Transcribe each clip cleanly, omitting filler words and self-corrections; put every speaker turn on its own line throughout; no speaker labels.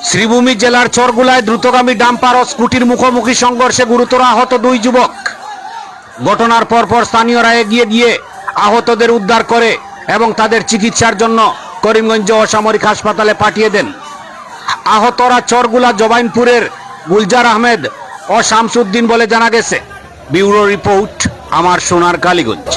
শ্রীভূমি জেলার চরগুলায় দ্রুতগামী ডাম্পার ও স্কুটির মুখোমুখি সংঘর্ষে গুরুতর আহত দুই যুবক। ঘটনার পরপর স্থানীয়রা এগিয়ে গিয়ে আহতদের উদ্ধার করে এবং তাদের চিকিৎসার জন্য করিমগঞ্জ অসামরিক হাসপাতালে পাঠিয়ে দেন। আহতরা চরগুলা জবাইনপুরের গুলজার আহমেদ ও শামসুদ্দিন বলে জানা গেছে। ব্যুরো রিপোর্ট, আমার সোনার কালীগঞ্জ।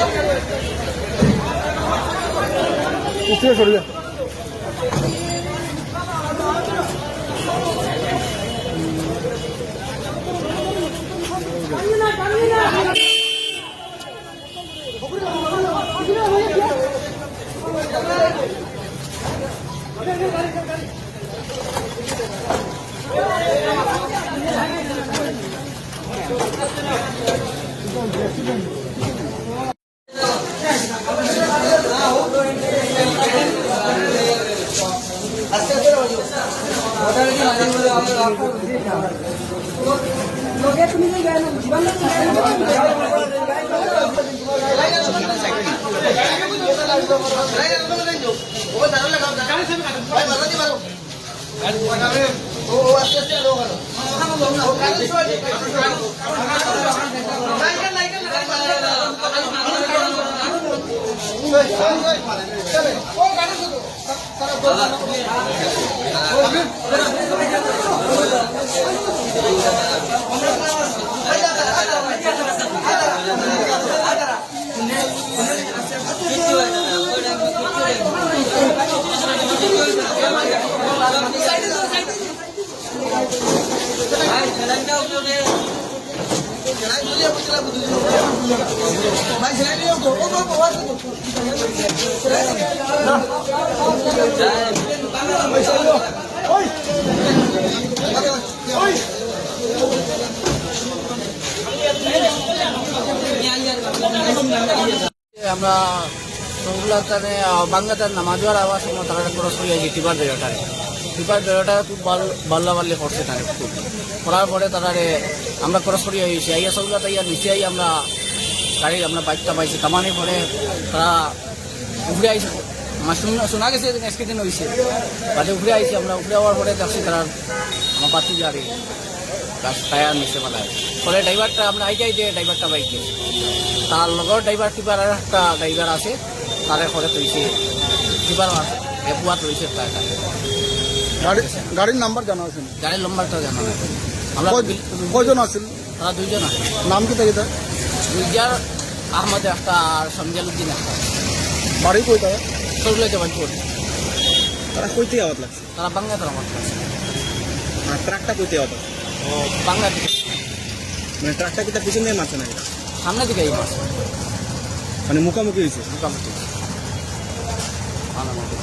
আমরা সংগুলাতে বাংলাতে নামাজের আওয়াজ সময় তারা ক্রস হয়ে গেছি টিপার বেড়াটা খুব বাল্লাবাল্লি করছে তারা খুব করার পরে তারা আমরা ক্রস করিয়ে গেছি আইয়া সবগুলাতে ইয়া নিচে আই আমরা গাড়ি আমরা বাইকটা পাইছি তামানি পরে তারা উঠে আইসি আমার শোনা গেছে এক্সিডেন্ট হয়েছে বাদে উঠে আইসি আমরা উঠে যাওয়ার পরে দেখছি তারা আমার বাতি গাড়ি টায়ার নিচে পালায় পরে ড্রাইভারটা আমরা আইতে আইতে ড্রাইভারটা বাইকে তার লগর টিপার আর একটা ড্রাইভার আছে তারে করে তৈছে টিপার এপুয়া তৈছে
গাড়ির নাম্বার জানা আছে?
গাড়ির নম্বরটা জানা নাই। আমরা
কয়জন আছেন?
তারা দুইজন আছে।
নাম কি তাকে?
গুলজার আহমদ একটা আর সমজালুদ্দিন একটা।
বাড়ি কই তারা?
সরগুলা জবানপুর।
তারা কইতে আওয়াজ লাগছে?
তারা বাংলা তারা আমার কাছে।
আর ট্রাকটা কইতে আওয়াজ?
ও বাংলা থেকে।
মানে ট্রাকটা কি তার পিছনে মারছে নাকি?
সামনে দিকে এই মাছ
মানে মুখামুখি হয়েছে?
মোটামুটি ভালো মতো।